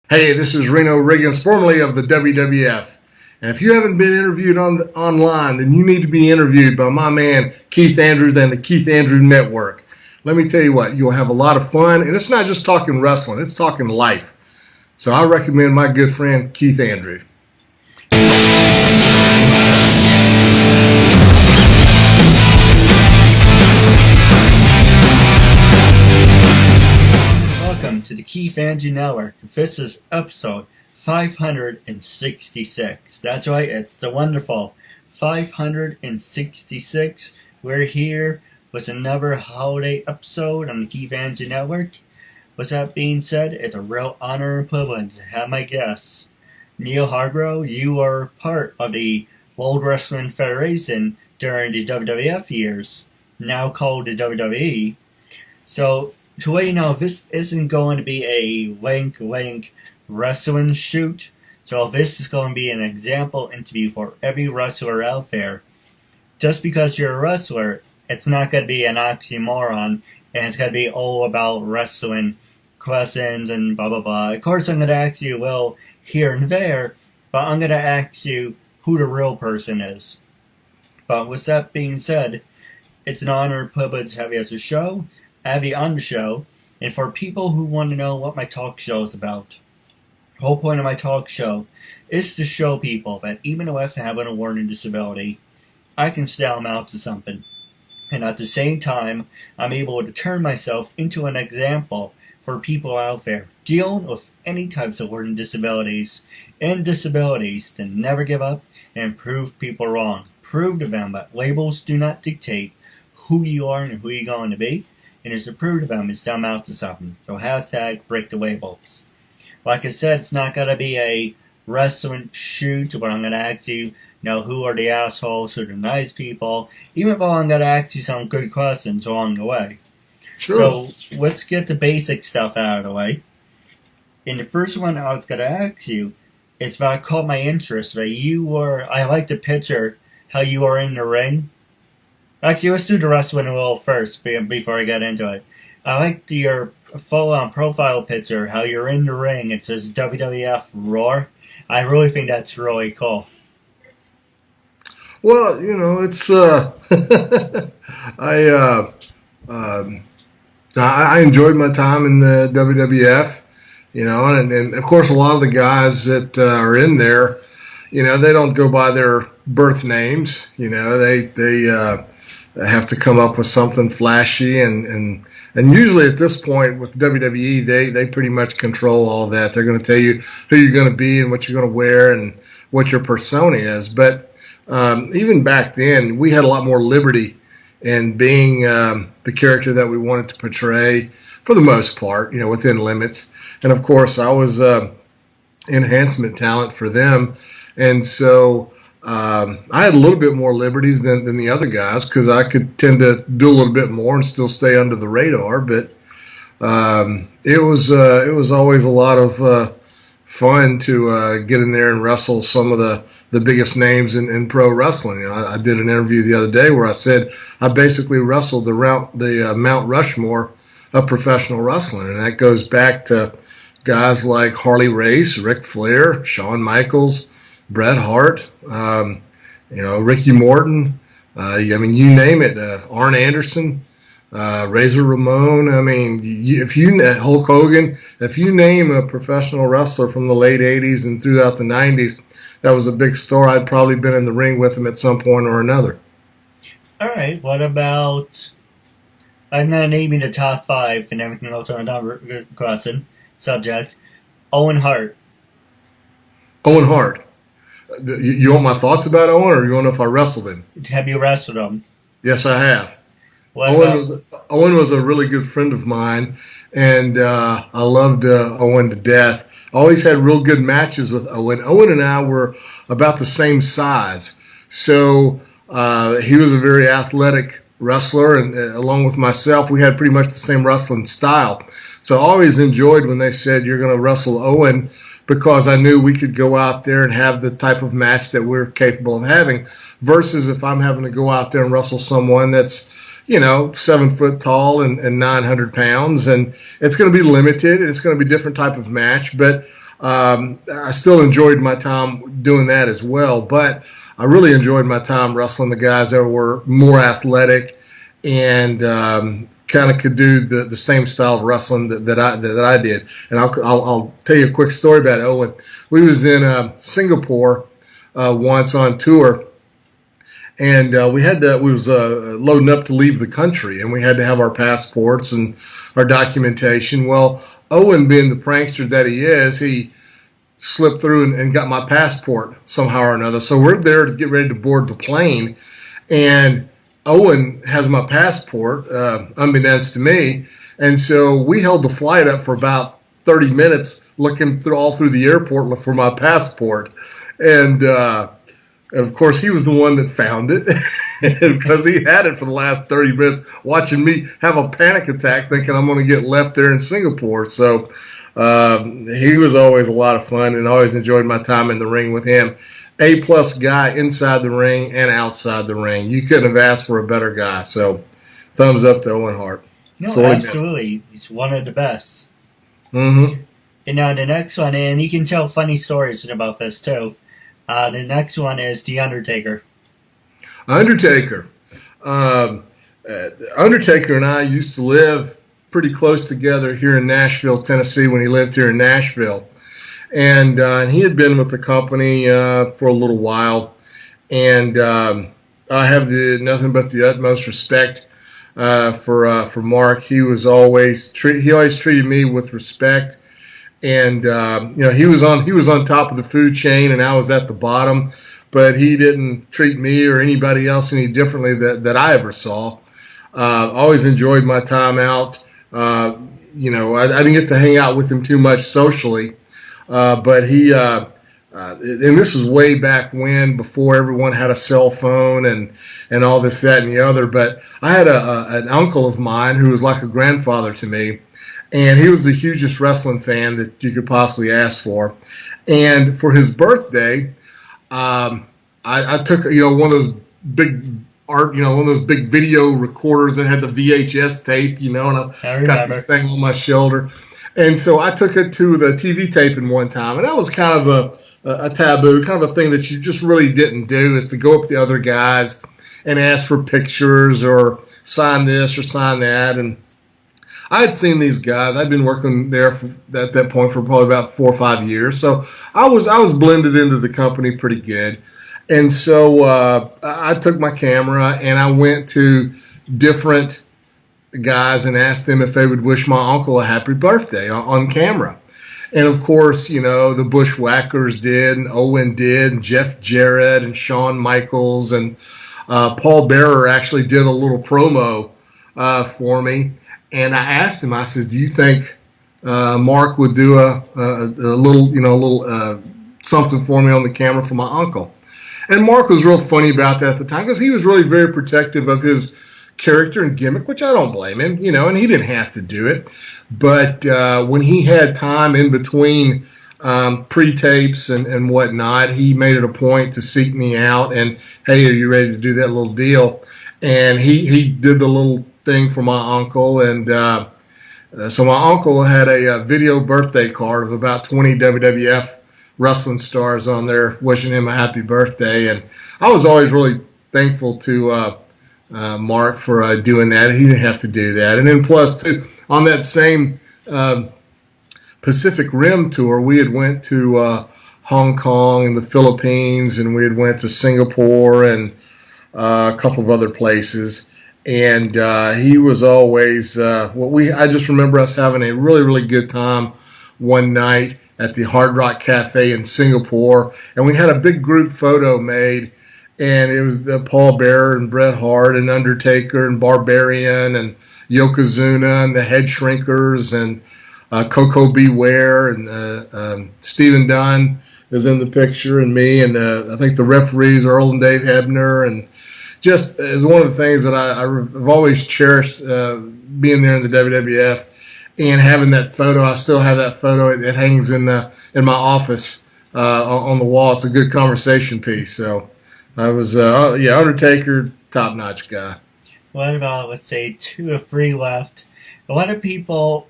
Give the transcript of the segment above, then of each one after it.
Hey, this is Reno Riggins, formerly of the WWF. And if you haven't been interviewed online, then you need to be interviewed by my man, Keith Andrews and the Keith Andrew Network. Let me tell you what, you'll have a lot of fun. And it's not just talking wrestling, it's talking life. So I recommend my good friend, Keith Andrew. Welcome to the Keith Andrew Network. This is episode 566. That's right, it's the wonderful 566. We're here with another holiday episode on the Keith Andrew Network. With that being said, it's a real honor and privilege to have my guests. Neal Hargrove, you are part of the World Wrestling Federation during the WWF years, now called the WWE. So, to let you know, this isn't going to be a wink wrestling shoot. So this is going to be an example interview for every wrestler out there. Just because you're a wrestler, it's not going to be an oxymoron, and it's going to be all about wrestling questions and blah blah blah. Of course, I'm going to ask you a little here and there, but I'm going to ask you who the real person is. But with that being said, it's an honor and privilege to have you as a show. Have you on the show, and for people who want to know what my talk show is about, the whole point of my talk show is to show people that even if I have a learning disability, I can still amount to something. And at the same time, I'm able to turn myself into an example for people out there dealing with any types of learning disabilities and disabilities to never give up and prove people wrong. Prove to them that labels do not dictate who you are and who you're going to be. And it's to prove to them it's dumb out to something. So hashtag break the labels. Like I said, it's not going to be a wrestling shoot where I'm going to ask you, who are the assholes, who are the nice people, even though I'm going to ask you some good questions along the way. Sure. So let's get the basic stuff out of the way. And the first one I was going to ask you is that caught my interest. That I like to picture how you are in the ring. Actually, let's do the wrestling a little first before I get into it. I like your full-on profile picture, how you're in the ring. It says WWF Roar. I really think that's really cool. Well, it's I enjoyed my time in the WWF, and of course a lot of the guys that are in there, they don't go by their birth names. They have to come up with something flashy, and usually at this point with WWE, they pretty much control all of that. They're going to tell you who you're going to be and what you're going to wear and what your persona is. But even back then, we had a lot more liberty in being the character that we wanted to portray for the most part, within limits. And of course, I was enhancement talent for them, and so I had a little bit more liberties than the other guys because I could tend to do a little bit more and still stay under the radar. But it was always a lot of fun to get in there and wrestle some of the biggest names in pro wrestling. I did an interview the other day where I said I basically wrestled the Mount Rushmore of professional wrestling, and that goes back to guys like Harley Race, Ric Flair, Shawn Michaels, Bret Hart, Ricky Morton, you name it, Arn Anderson, Razor Ramon. Hulk Hogan, if you name a professional wrestler from the late 80s and throughout the 90s, that was a big story. I'd probably been in the ring with him at some point or another. All right, what about, I'm going to name you the top 5 and everything else on another question, subject, Owen Hart. Owen Hart. You want my thoughts about Owen, or you want to know if I wrestled him? Have you wrestled him? Yes, I have. Owen was a really good friend of mine, and I loved Owen to death. I always had real good matches with Owen. Owen and I were about the same size, so he was a very athletic wrestler, and along with myself, we had pretty much the same wrestling style. So I always enjoyed when they said, you're going to wrestle Owen, because I knew we could go out there and have the type of match that we're capable of having, versus if I'm having to go out there and wrestle someone that's, 7 foot tall and 900 pounds, and it's going to be limited, and it's going to be a different type of match. But I still enjoyed my time doing that as well, but I really enjoyed my time wrestling the guys that were more athletic and kind of could do the same style of wrestling that I did. And I'll tell you a quick story about Owen. We was in Singapore once on tour, and we was loading up to leave the country, and we had to have our passports and our documentation. Well, Owen, being the prankster that he is, he slipped through and got my passport somehow or another. So we're there to get ready to board the plane, and Owen has my passport, unbeknownst to me, and so we held the flight up for about 30 minutes looking all through the airport for my passport, and of course he was the one that found it because he had it for the last 30 minutes watching me have a panic attack thinking I'm going to get left there in Singapore. So he was always a lot of fun, and always enjoyed my time in the ring with him. A-plus guy inside the ring and outside the ring. You couldn't have asked for a better guy. So thumbs up to Owen Hart. No, absolutely. He's one of the best. Mm-hmm. And now the next one, and you can tell funny stories about this too. The next one is The Undertaker. Undertaker. Undertaker and I used to live pretty close together here in Nashville, Tennessee, when he lived here in Nashville. And he had been with the company for a little while, and I have nothing but the utmost respect for Mark. He always treated me with respect, and he was on top of the food chain, and I was at the bottom, but he didn't treat me or anybody else any differently that I ever saw. Always enjoyed my time out. I didn't get to hang out with him too much socially. But he, and this was way back when, before everyone had a cell phone and all this, that, and the other. But I had an uncle of mine who was like a grandfather to me, and he was the hugest wrestling fan that you could possibly ask for. And for his birthday, I took, one of those big one of those big video recorders that had the VHS tape, and I got this thing on my shoulder. And so I took it to the TV taping one time, and that was kind of a taboo, kind of a thing that you just really didn't do, is to go up to the other guys and ask for pictures or sign this or sign that. And I had seen these guys. I'd been working there at that point for probably about 4 or 5 years, so I was blended into the company pretty good. And so I took my camera and I went to different guys and asked them if they would wish my uncle a happy birthday on camera. And of course, the Bushwhackers did, and Owen did, and Jeff Jarrett and Shawn Michaels, and Paul Bearer actually did a little promo for me. And I asked him, I said, do you think Mark would do a little something for me on the camera for my uncle? And Mark was real funny about that at the time, because he was really very protective of his character and gimmick, which I don't blame him, and he didn't have to do it. But when he had time in between pre-tapes and whatnot, he made it a point to seek me out and, hey, are you ready to do that little deal? And he did the little thing for my uncle. And so my uncle had a video birthday card of about 20 WWF wrestling stars on there wishing him a happy birthday. And I was always really thankful to Mark for doing that. He didn't have to do that. And then plus, too, on that same Pacific Rim tour, we had went to Hong Kong and the Philippines, and we had went to Singapore and a couple of other places. And he was always I just remember us having a really, really good time one night at the Hard Rock Cafe in Singapore, and we had a big group photo made. And it was Paul Bearer and Bret Hart and Undertaker and Barbarian and Yokozuna and the Head Shrinkers and Coco Beware and Stephen Dunn is in the picture, and me, and I think the referees Earl and Dave Hebner. And just as one of the things that I've always cherished being there in the WWF and having that photo. I still have that photo. It hangs in my office on the wall. It's a good conversation piece. So I was, Undertaker, top-notch guy. What about, let's say, 2 or 3 left? A lot of people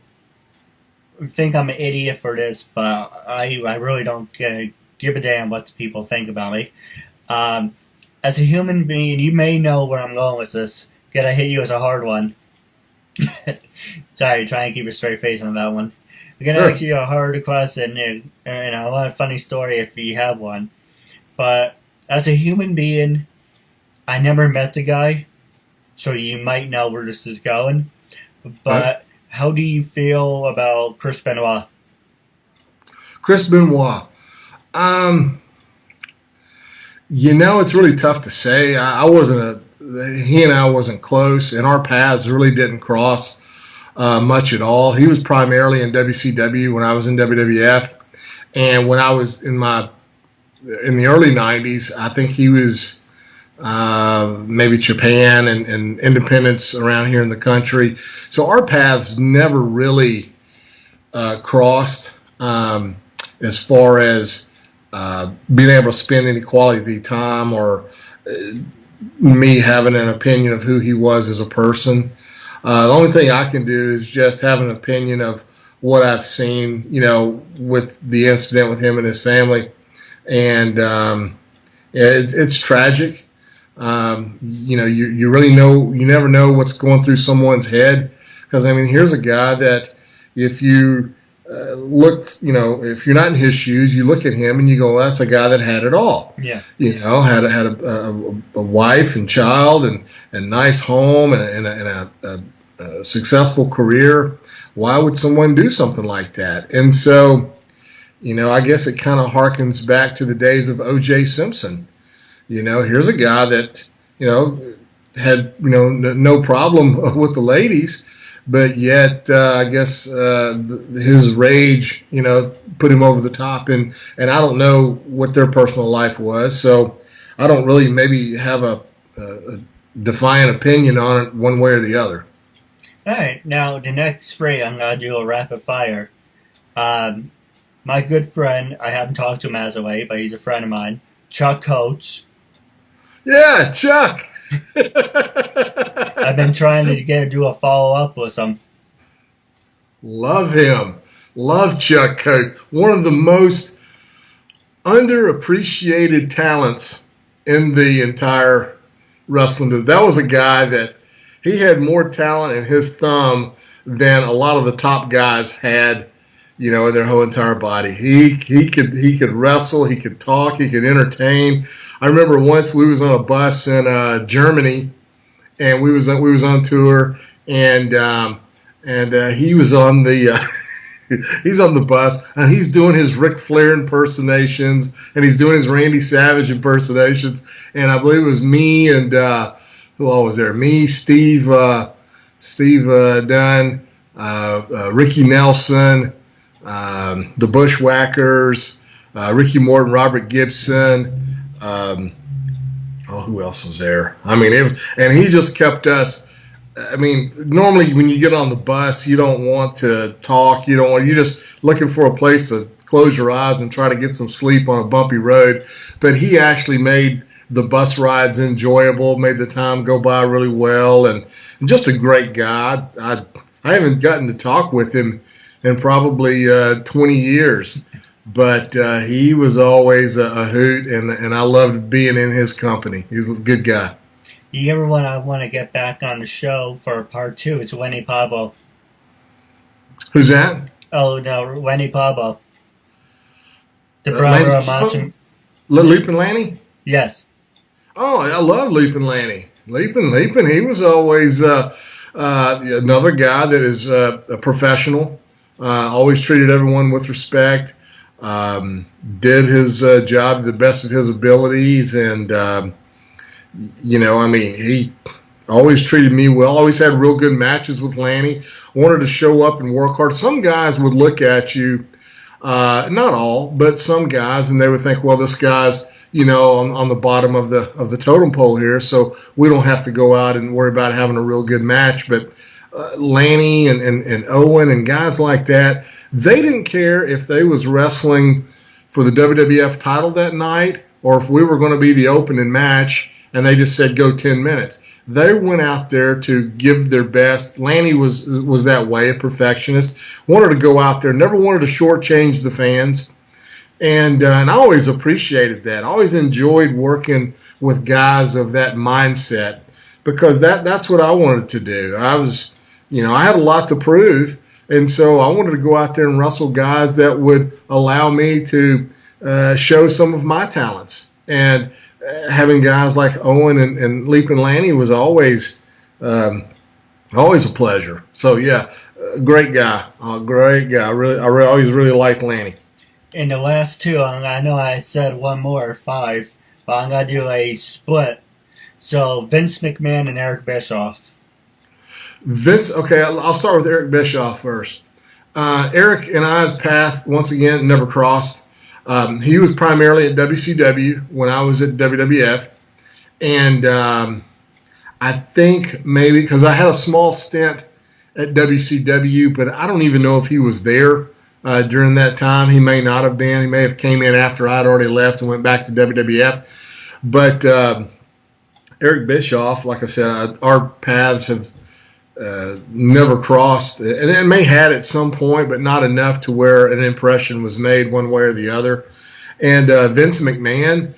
think I'm an idiot for this, but I really don't give a damn what the people think about me. As a human being, you may know where I'm going with this. Gotta hit you as a hard one. Sorry, try and keep a straight face on that one. I'm gonna ask you a hard question, and I want a funny story if you have one. But as a human being, I never met the guy, so you might know where this is going. But how do you feel about Chris Benoit? Chris Benoit. It's really tough to say. He and I wasn't close, and our paths really didn't cross much at all. He was primarily in WCW when I was in WWF, and when I was in the early '90s, I think he was maybe Japan and independents around here in the country. So our paths never really crossed as far as being able to spend any quality time or me having an opinion of who he was as a person. The only thing I can do is just have an opinion of what I've seen, with the incident with him and his family. And it's tragic. You really you never know what's going through someone's head. Because, here's a guy that if you if you're not in his shoes, you look at him and you go, well, that's a guy that had it all. Yeah. Had a wife and child and nice home and a successful career. Why would someone do something like that? And so, I guess it kind of harkens back to the days of O.J. Simpson. Here's a guy that, had, no problem with the ladies, but yet I guess his rage, put him over the top. And I don't know what their personal life was, so I don't really maybe have a defiant opinion on it one way or the other. All right, now the next phrase, I'm going to do a rapid fire. My good friend, I haven't talked to him as of late, but he's a friend of mine, Chuck Coates. Yeah, Chuck. I've been trying to do a follow-up with him. Love him. Love Chuck Coates. One of the most underappreciated talents in the entire wrestling business. That was a guy that he had more talent in his thumb than a lot of the top guys had, in their whole entire body. He could wrestle, he could talk, he could entertain. I remember once we was on a bus in Germany, and we was on tour, and he was on the he's on the bus, and he's doing his Ric Flair impersonations, and he's doing his Randy Savage impersonations, and I believe it was me and who all was there? Me, Steve Dunn, Ricky Nelson, the Bushwhackers, Ricky Morton, Robert Gibson. Who else was there? And he just kept us. Normally when you get on the bus, you don't want to talk. You're just looking for a place to close your eyes and try to get some sleep on a bumpy road. But he actually made the bus rides enjoyable, made the time go by really well, and just a great guy. I haven't gotten to talk with him in probably 20 years. But he was always a hoot, and I loved being in his company. He was a good guy. You ever want to get back on the show for part 2? It's Winnie Pablo. Who's that? Oh, no, Winnie Pablo. The brother of Macho. Leapin' Lanny? Yes. Oh, I love Leapin' Lanny. Leapin'. He was always another guy that is a professional. Always treated everyone with respect. Did his job to the best of his abilities, and he always treated me well. Always had real good matches with Lanny. Wanted to show up and work hard. Some guys would look at you, not all, but some guys, and they would think, well, this guy's on the bottom of the totem pole here, so we don't have to go out and worry about having a real good match. But Lanny and Owen and guys like that, they didn't care if they was wrestling for the WWF title that night or if we were going to be the opening match and they just said go 10 minutes. they went out there to give their best. Lanny was that way, a perfectionist, wanted to go out there, never wanted to shortchange the fans. And I always appreciated that. I always enjoyed working with guys of that mindset because that's what I wanted to do. I was, I had a lot to prove. And so I wanted to go out there and wrestle guys that would allow me to show some of my talents. And having guys like Owen and Leaping Lanny was always a pleasure. So, yeah, great guy. Great guy. I always really liked Lanny. In the last two, I know I said one more, 5, but I'm going to do a split. So, Vince McMahon and Eric Bischoff. Okay, I'll start with Eric Bischoff first. Eric and I's path, once again, never crossed. He was primarily at WCW when I was at WWF. And I think maybe, because I had a small stint at WCW, but I don't even know if he was there during that time. He may not have been. He may have came in after I'd already left and went back to WWF. But Eric Bischoff, like I said, our paths have never crossed. And it may had at some point, but not enough to where an impression was made one way or the other. And Vince McMahon,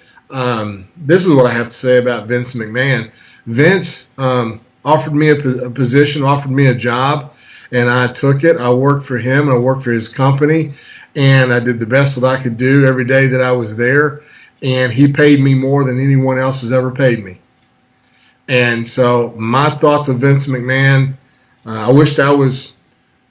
this is what I have to say about Vince McMahon. Vince offered me a position, offered me a job, and I took it. I worked for him, and I worked for his company, and I did the best that I could do every day that I was there, and he paid me more than anyone else has ever paid me. And so my thoughts of Vince McMahon, I wished I was,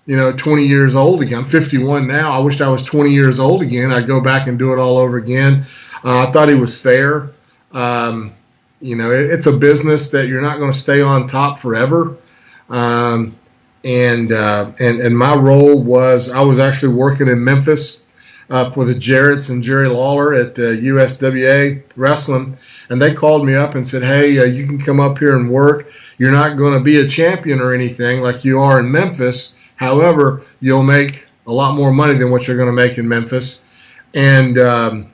20 years old again. I'm 51 now. I wished I was 20 years old again. I'd go back and do it all over again. I thought he was fair. It's a business that you're not going to stay on top forever. And my role was I was actually working in Memphis for the Jarretts and Jerry Lawler at USWA Wrestling. And they called me up and said, hey, you can come up here and work. You're not going to be a champion or anything like you are in Memphis. However, you'll make a lot more money than what you're going to make in Memphis. And, I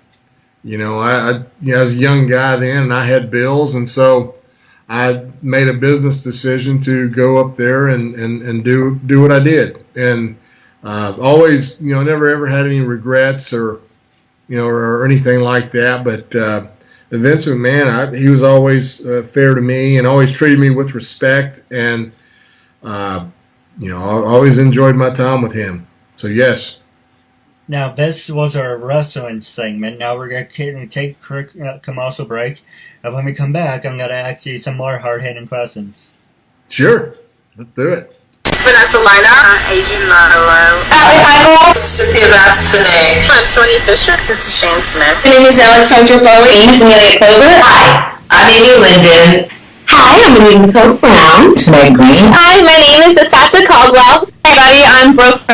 was a young guy then, and I had bills. And so I made a business decision to go up there and do what I did. And always, never ever had any regrets or anything like that. But Vince McMahon, he was always fair to me and always treated me with respect. And, I always enjoyed my time with him. So, yes. Now, this was our wrestling segment. Now we're going to take a quick commercial break. And when we come back, I'm going to ask you some more hard-hitting questions. Sure. Let's do it. Vanessa Lina. Adrian Lalo. This is Cynthia Bastinet. I'm Sonia Fisher. This is Shane Smith. My name is Alexandra Bowie. My name is Amelia Clover. Hi, I'm Amy Linden. Hi, I'm Anita Nicole Brown. Meg Green. Hi, my name is Asata Caldwell. Hi, everybody, I'm Brooke.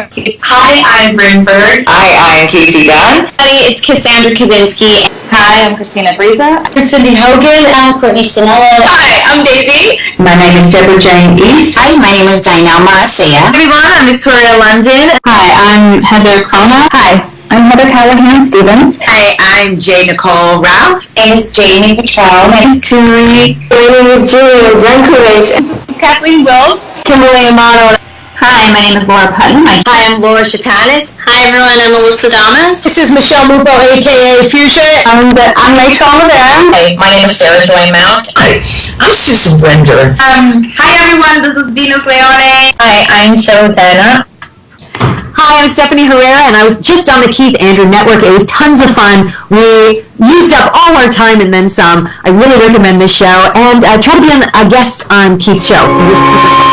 Hi, I'm Bryn Bird. Hi, I'm Casey Dunn. Hi, it's Cassandra Kavinsky. Hi, I'm Christina Frieza. I'm Cindy Hogan. I'm Courtney Sinella. Hi, I'm Daisy. My name is Deborah Jane East. Hi, my name is Janelle Marcia. Hi, everyone, I'm Victoria London. Hi, I'm Heather Crona. Hi, I'm Heather Callahan Stevens. Hi, I'm Jay Nicole Ralph. My name is Jamie Patrell. My name is Turi. My name is Julia Brankovich. Kathleen Wills. Kimberly Amato. Hi, my name is Laura Putton. Hi, I'm Laura Chapanis. Hi, everyone. I'm Melissa Damas. This is Michelle Mupo, a.k.a. Fuchsia. I'm Rachel Olivera. Hi, my name is Sarah Joy Mount. Hi, I'm Susan Blender. Hi, everyone. This is Venus Leone. Hi, I'm Showtana. Hi, I'm Stephanie Herrera, and I was just on the Keith Andrew Network. It was tons of fun. We used up all our time and then some. I really recommend this show, and try to be a guest on Keith's show. It was super fun.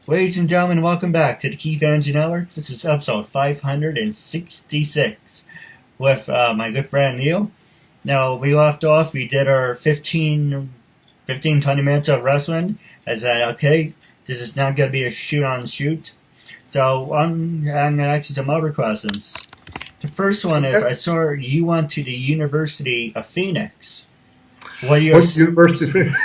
Ladies and gentlemen, welcome back to the Keith Andrew Network. This is episode 566 with my good friend Neal. Now, we left off, we did our 20 minutes of wrestling. I said, okay, this is not going to be a shoot-on-shoot. So I'm going to ask you some other questions. The first one is, I saw you went to the University of Phoenix. What University of Phoenix?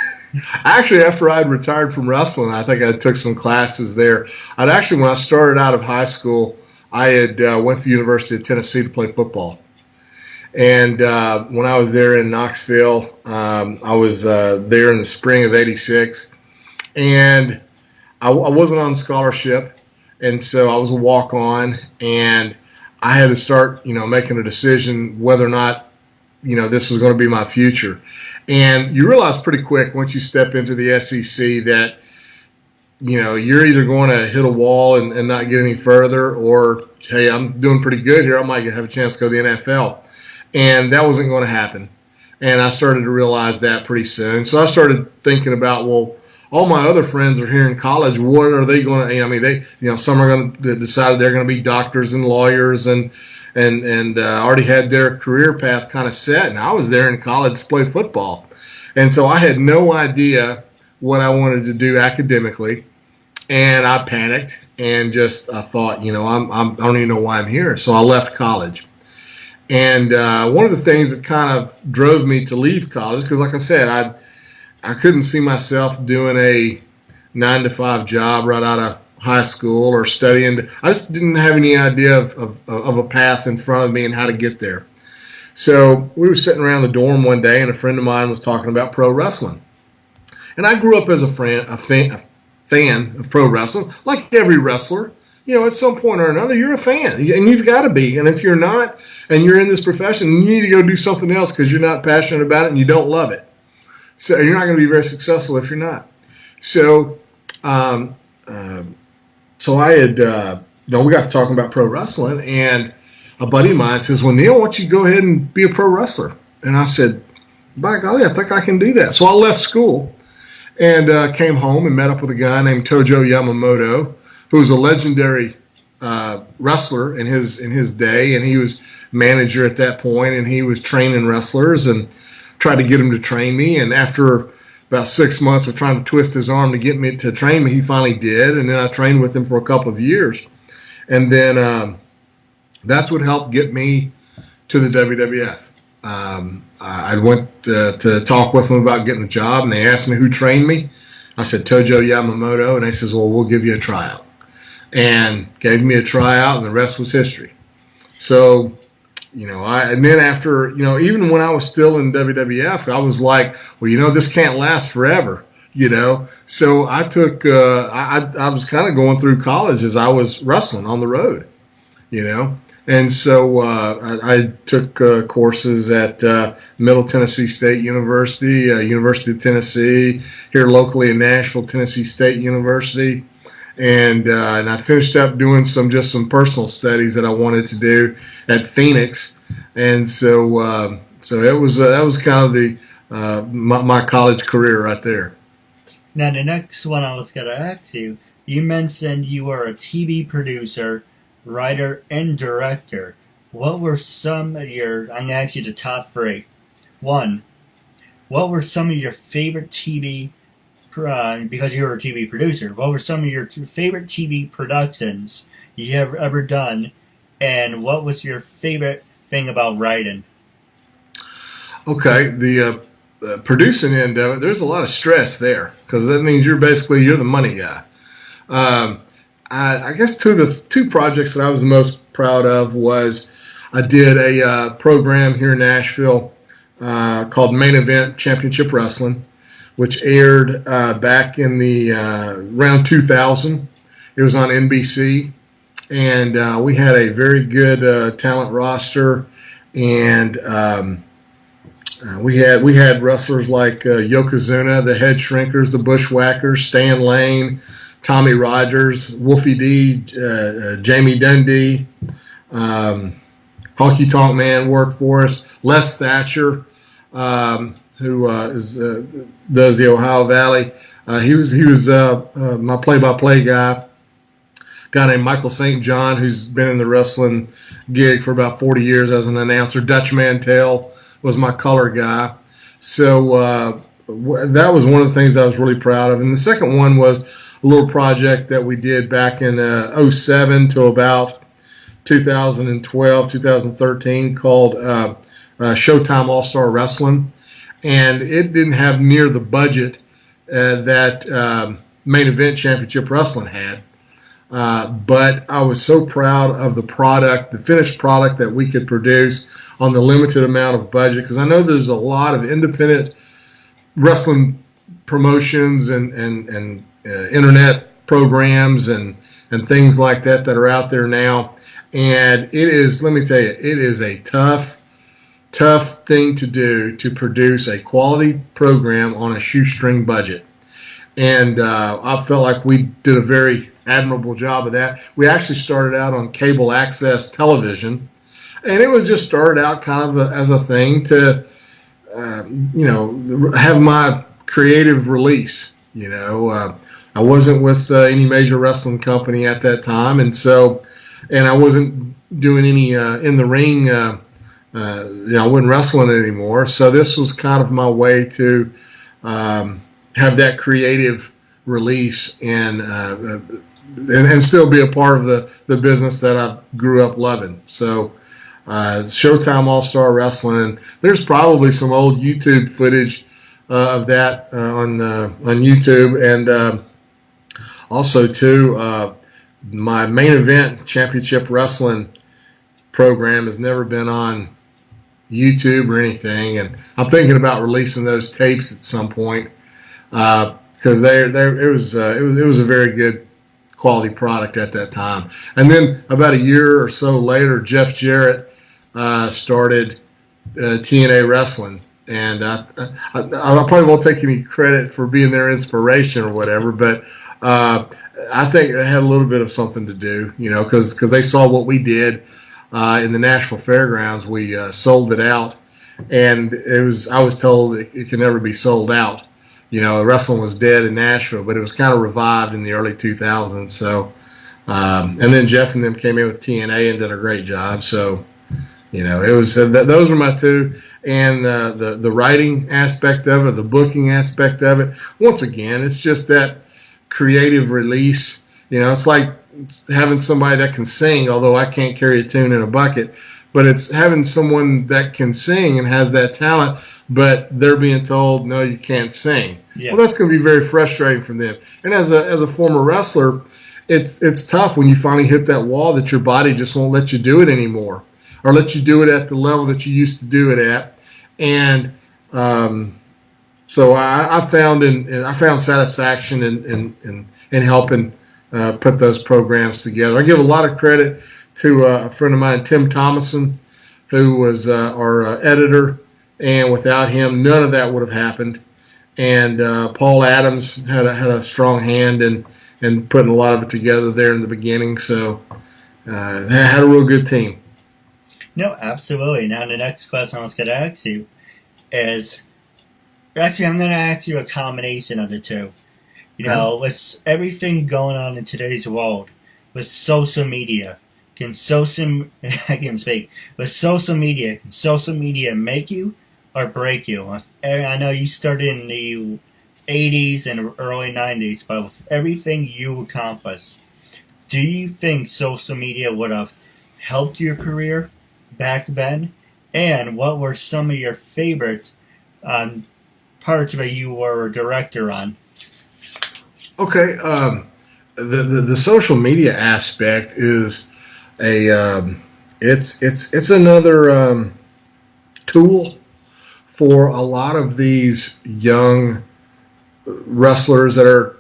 Actually, after I'd retired from wrestling, I think I took some classes there. When I started out of high school, I had went to the University of Tennessee to play football. And when I was there in Knoxville, I was there in the spring of '86, and I wasn't on scholarship, and so I was a walk-on, and I had to start, making a decision whether or not, this was going to be my future. And you realize pretty quick once you step into the SEC that, you're either going to hit a wall and not get any further, or, hey, I'm doing pretty good here, I might have a chance to go to the NFL. And that wasn't going to happen. And I started to realize that pretty soon. So I started thinking about, well, all my other friends are here in college. What are they going to? Some are going to decide they're going to be doctors and lawyers, and already had their career path kind of set. And I was there in college to play football, and so I had no idea what I wanted to do academically, and I panicked and I thought, I don't even know why I'm here. So I left college, and one of the things that kind of drove me to leave college, because like I said, I couldn't see myself doing a 9-to-5 job right out of high school or studying. I just didn't have any idea of a path in front of me and how to get there. So we were sitting around the dorm one day, and a friend of mine was talking about pro wrestling. And I grew up as a fan of pro wrestling, like every wrestler. At some point or another, you're a fan, and you've got to be. And if you're not, and you're in this profession, you need to go do something else because you're not passionate about it and you don't love it. So you're not going to be very successful if you're not. So, so I had, we got to talking about pro wrestling, and a buddy of mine says, "Well, Neal, why don't you go ahead and be a pro wrestler?" And I said, "By golly, I think I can do that." So I left school and came home and met up with a guy named Tojo Yamamoto, who was a legendary wrestler in his day, and he was manager at that point, and he was training wrestlers and tried to get him to train me. And after about 6 months of trying to twist his arm to get me to train me, he finally did. And then I trained with him for a couple of years. And then that's what helped get me to the WWF. I went to talk with them about getting a job, and they asked me who trained me. I said, Tojo Yamamoto. And they says, well, we'll give you a tryout. And gave me a tryout, and the rest was history. So, and then after, even when I was still in WWF, I was like, well, this can't last forever, So I took, I was kind of going through college as I was wrestling on the road, And so I took courses at Middle Tennessee State University, University of Tennessee, here locally in Nashville, Tennessee State University. And I finished up doing some personal studies that I wanted to do at Phoenix, and so it was that was kind of the my college career right there. Now the next one I was going to ask you. You mentioned you were a TV producer, writer, and director. What were some of your? I'm going to ask you the top three. 1. What were some of your favorite TV? Because you were a TV producer, what were some of your favorite TV productions you have ever done, and what was your favorite thing about writing? Okay, the producing end of it, there's a lot of stress there because that means you're the money guy. I guess two projects that I was the most proud of was I did a program here in Nashville called Main Event Championship Wrestling, which aired back in the around 2000. It was on NBC, and we had a very good talent roster, and we had wrestlers like Yokozuna, the Head Shrinkers, the Bushwhackers, Stan Lane, Tommy Rogers, Wolfie D, Jamie Dundee, Honky Tonk Man worked for us, Les Thatcher, who does the Ohio Valley. He was my play-by-play guy. A guy named Michael St. John, who's been in the wrestling gig for about 40 years as an announcer. Dutch Mantell was my color guy. So that was one of the things I was really proud of. And the second one was a little project that we did back in 07 to about 2012, 2013 called Showtime All-Star Wrestling. And it didn't have near the budget that Main Event Championship Wrestling had. But I was so proud of the product, the finished product that we could produce on the limited amount of budget, because I know there's a lot of independent wrestling promotions and internet programs and things like that are out there now. And it is, let me tell you, it is a tough thing to do to produce a quality program on a shoestring budget. And I felt like we did a very admirable job of that. We actually started out on cable access television, and it was just started out kind of as a thing to, have my creative release. I wasn't with any major wrestling company at that time, and I wasn't doing any in the ring. I wasn't wrestling anymore, so this was kind of my way to have that creative release and still be a part of the business that I grew up loving. So Showtime All-Star Wrestling, there's probably some old YouTube footage of that on YouTube, and also too, my main event championship wrestling program has never been on YouTube or anything, and I'm thinking about releasing those tapes at some point because it was a very good quality product at that time. And then about a year or so later, Jeff Jarrett started TNA Wrestling, and I probably won't take any credit for being their inspiration or whatever, but I think it had a little bit of something to do, because they saw what we did in the Nashville Fairgrounds. We sold it out, and I was told it could never be sold out. Wrestling was dead in Nashville, but it was kind of revived in the early 2000s. So, and then Jeff and them came in with TNA and did a great job. So, it was those were my two, and the writing aspect of it, the booking aspect of it. Once again, it's just that creative release. It's like having somebody that can sing, although I can't carry a tune in a bucket, but it's having someone that can sing and has that talent, but they're being told, no, you can't sing. Yeah. Well, that's going to be very frustrating for them. And as a former wrestler, it's tough when you finally hit that wall that your body just won't let you do it anymore, or let you do it at the level that you used to do it at. And so I found satisfaction in helping put those programs together. I give a lot of credit to a friend of mine, Tim Thomason, who was our editor, and without him, none of that would have happened. And Paul Adams had a strong hand in putting a lot of it together there in the beginning. So had a real good team. No, absolutely. Now the next question I was going to ask you is, actually I'm going to ask you a combination of the two. With everything going on in today's world, with social media, can social media make you or break you? I know you started in the 80s and early 90s, but with everything you accomplished, do you think social media would have helped your career back then? And what were some of your favorite parts of it you were a director on? Okay, the social media aspect is it's another tool for a lot of these young wrestlers that are,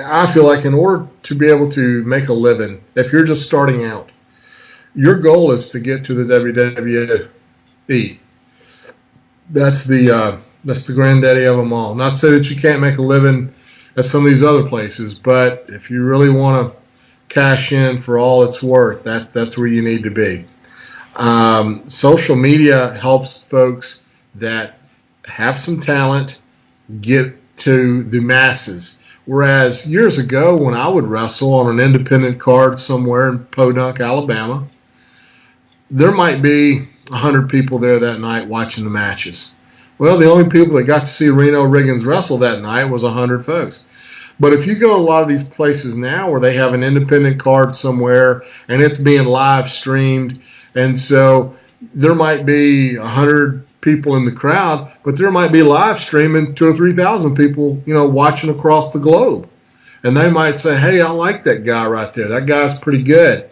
I feel like in order to be able to make a living, if you're just starting out, your goal is to get to the WWE. That's the granddaddy of them all. Not to say that you can't make a living at some of these other places, but if you really want to cash in for all it's worth, that's where you need to be. Social media helps folks that have some talent get to the masses. Whereas years ago, when I would wrestle on an independent card somewhere in Podunk, Alabama, there might be 100 people there that night watching the matches. Well, the only people that got to see Reno Riggins wrestle that night was 100 folks. But if you go to a lot of these places now where they have an independent card somewhere and it's being live streamed, and so there might be 100 people in the crowd, but there might be live streaming 2,000 or 3,000 people, watching across the globe. And they might say, hey, I like that guy right there. That guy's pretty good.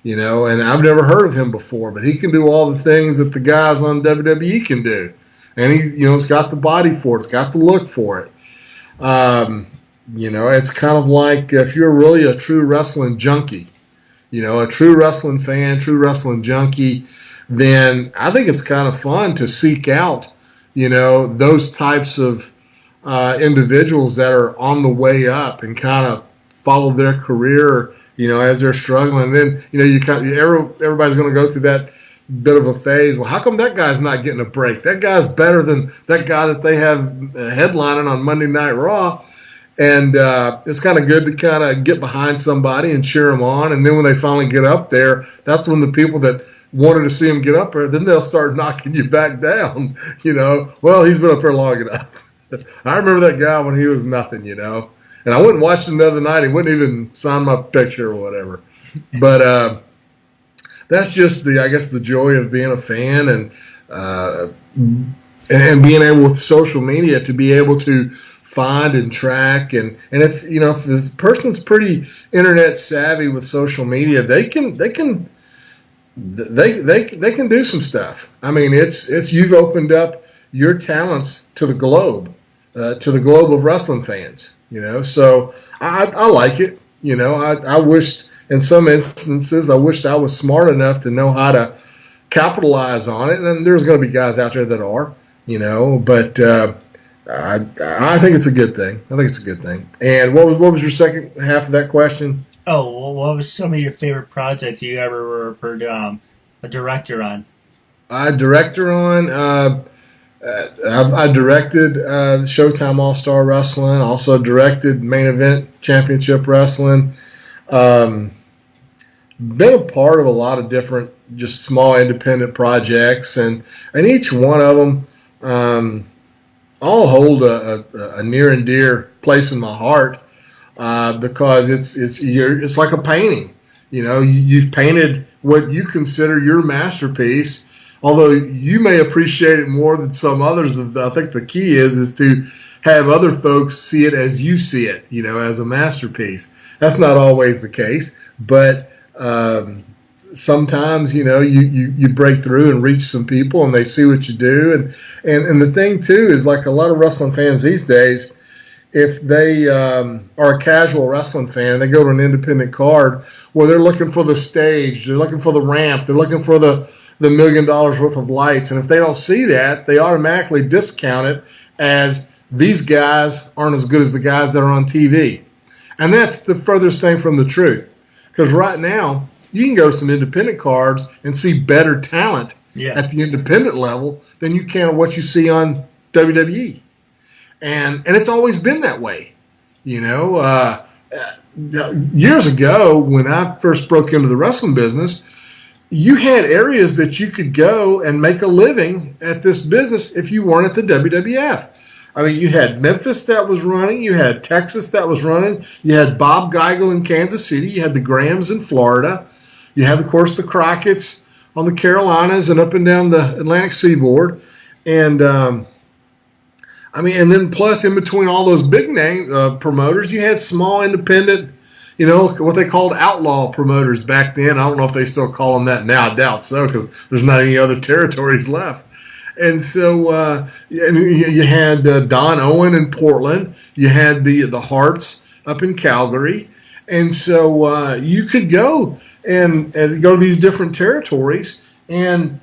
and I've never heard of him before, but he can do all the things that the guys on WWE can do. And he's got the body for it. It's got the look for it. It's kind of like if you're really a true wrestling junkie, a true wrestling fan, true wrestling junkie, then I think it's kind of fun to seek out, those types of individuals that are on the way up and kind of follow their career, as they're struggling. And then, everybody's going to go through that bit of a phase. Well, how come that guy's not getting a break? That guy's better than that guy that they have headlining on Monday Night Raw. And it's kind of good to kind of get behind somebody and cheer them on. And then when they finally get up there, that's when the people that wanted to see him get up there, then they'll start knocking you back down. Well, he's been up there long enough. I remember that guy when he was nothing, And I went and watched him the other night. He wouldn't even sign my picture or whatever. But that's just the joy of being a fan and being able with social media to be able to find and track and if the person's pretty internet savvy with social media, they can do some stuff. I mean, it's you've opened up your talents to the globe of wrestling fans. So I like it. I wished. In some instances, I wished I was smart enough to know how to capitalize on it. And there's going to be guys out there that are, but I think it's a good thing. And what was your second half of that question? Oh, well, what was some of your favorite projects you ever were a director on? I directed Showtime All-Star Wrestling, also directed Main Event Championship Wrestling. Been a part of a lot of different just small independent projects, and each one of them all hold a near and dear place in my heart because it's like a painting. You've painted what you consider your masterpiece, although you may appreciate it more than some others. I think the key is to have other folks see it as you see it, as a masterpiece. That's not always the case, but sometimes, you break through and reach some people and they see what you do. And the thing, too, is like a lot of wrestling fans these days, if they are a casual wrestling fan, they go to an independent card where they're looking for the stage, they're looking for the ramp, they're looking for the $1 million worth of lights. And if they don't see that, they automatically discount it as these guys aren't as good as the guys that are on TV. And that's the furthest thing from the truth. Because right now, you can go to some independent cards and see better talent at the independent level than you can what you see on WWE. And it's always been that way. Years ago, when I first broke into the wrestling business, you had areas that you could go and make a living at this business if you weren't at the WWF. I mean, you had Memphis that was running. You had Texas that was running. You had Bob Geigel in Kansas City. You had the Grahams in Florida. You had, of course, the Crockett's on the Carolinas and up and down the Atlantic seaboard. And, and then plus in between all those big name promoters, you had small independent, what they called outlaw promoters back then. I don't know if they still call them that now. I doubt so because there's not any other territories left. And so you had Don Owen in Portland. You had the Harts up in Calgary. And so you could go and go to these different territories and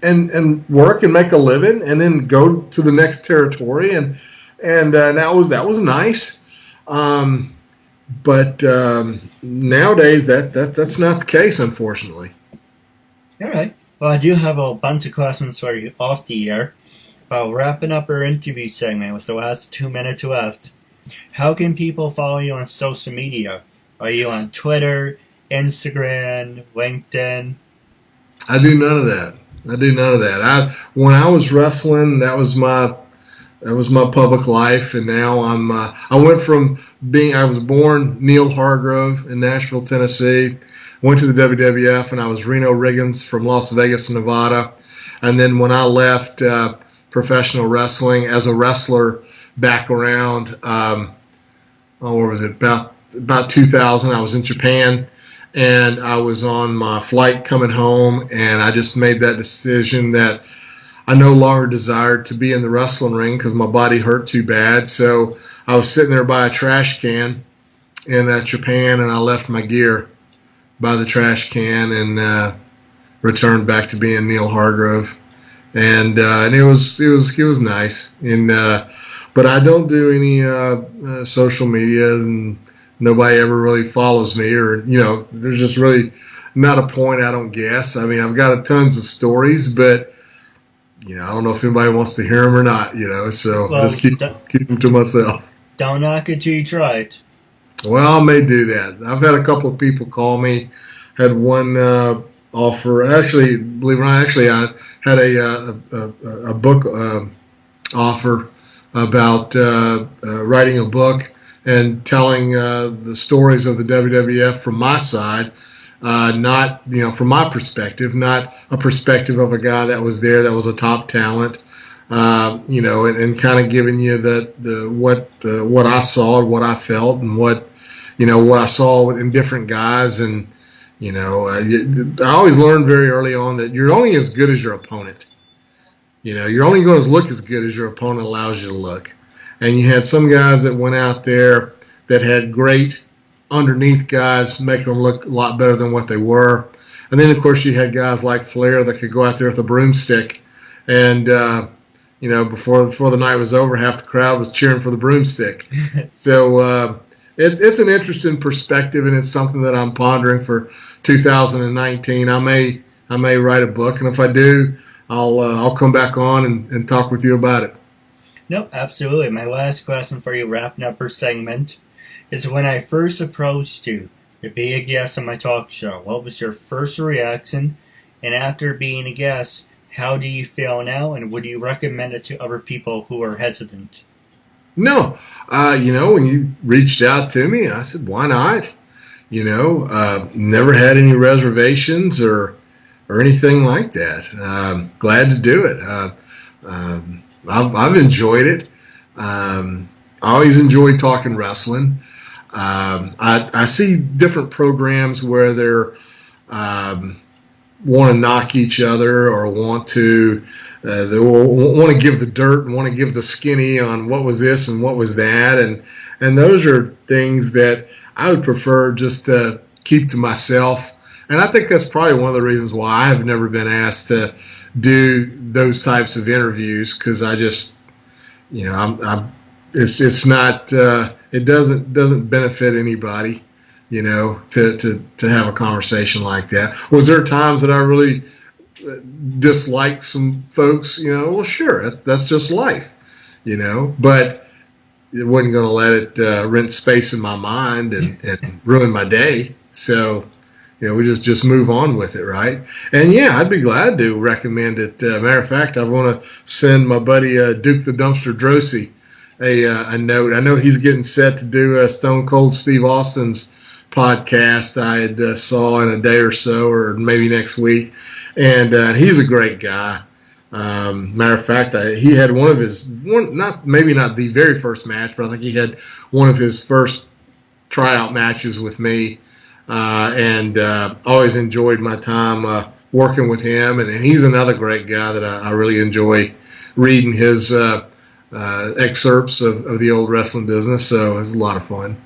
work and make a living and then go to the next territory. And that was nice. But nowadays that's not the case, unfortunately. All right. Well, I do have a bunch of questions for you off the air. Wrapping up our interview segment with the last 2 minutes left. How can people follow you on social media? Are you on Twitter, Instagram, LinkedIn? I do none of that. When I was wrestling, that was my public life, and now I went from I was born Neal Hargrove in Nashville, Tennessee. Went to the WWF, and I was Reno Riggins from Las Vegas, Nevada. And then when I left professional wrestling as a wrestler back around, what was it, about 2000, I was in Japan. and I was on my flight coming home, and I just made that decision that I no longer desired to be in the wrestling ring because my body hurt too bad. So I was sitting there by a trash can in Japan, and I left my gear by the trash can and returned back to being Neal Hargrove. And it was nice. And but I don't do any social media, and nobody ever really follows me, or there's just really not a point, I don't guess. I mean, I've got tons of stories, but I don't know if anybody wants to hear them or not. So just keep them to myself. Don't knock it till you try it. Well, I may do that. I've had a couple of people call me. Had one offer. Actually, believe it or not, I had a book offer about writing a book and telling the stories of the WWF from my side, not from my perspective, not a perspective of a guy that was there that was a top talent, and kind of giving you what I saw, what I felt, and what I saw in different guys. And I always learned very early on that you're only as good as your opponent. You're only going to look as good as your opponent allows you to look. And you had some guys that went out there that had great underneath guys, making them look a lot better than what they were. And then, of course, you had guys like Flair that could go out there with a broomstick. And, before the night was over, half the crowd was cheering for the broomstick. So it's an interesting perspective, and it's something that I'm pondering for 2019. I may write a book, and if I do, I'll come back on and talk with you about it. No, absolutely. My last question for you, wrapping up our segment, is when I first approached you to be a guest on my talk show, what was your first reaction? And after being a guest, how do you feel now? And would you recommend it to other people who are hesitant? No. When you reached out to me, I said, why not? Never had any reservations or anything like that. Glad to do it. I've enjoyed it. I always enjoy talking wrestling. I see different programs where they're want to knock each other or want to they want to give the dirt and want to give the skinny on what was this and what was that, and those are things that I would prefer just to keep to myself. And I think that's probably one of the reasons why I have never been asked to do those types of interviews, because I just, it's not, it doesn't benefit anybody, to have a conversation like that. Was there times that I really disliked some folks? Well, sure, that's just life, but it wasn't going to let it rent space in my mind and ruin my day. So, we just move on with it, right? And yeah, I'd be glad to recommend it. Matter of fact, I want to send my buddy Duke the Dumpster Drosy a note. I know he's getting set to do Stone Cold Steve Austin's podcast. I had saw in a day or so, or maybe next week, and he's a great guy. Matter of fact, he had maybe not the very first match, but I think he had one of his first tryout matches with me. And always enjoyed my time working with him, and he's another great guy that I really enjoy reading his excerpts of the old wrestling business, so it's a lot of fun.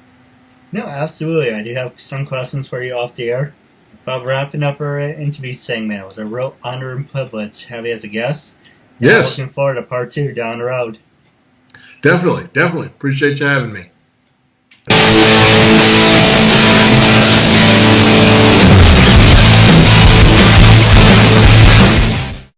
No, absolutely. I do have some questions for you off the air. But wrapping up our interview segment, it was a real honor and privilege to have you as a guest. Yes. I'm looking forward to part 2 down the road. Definitely. Appreciate you having me.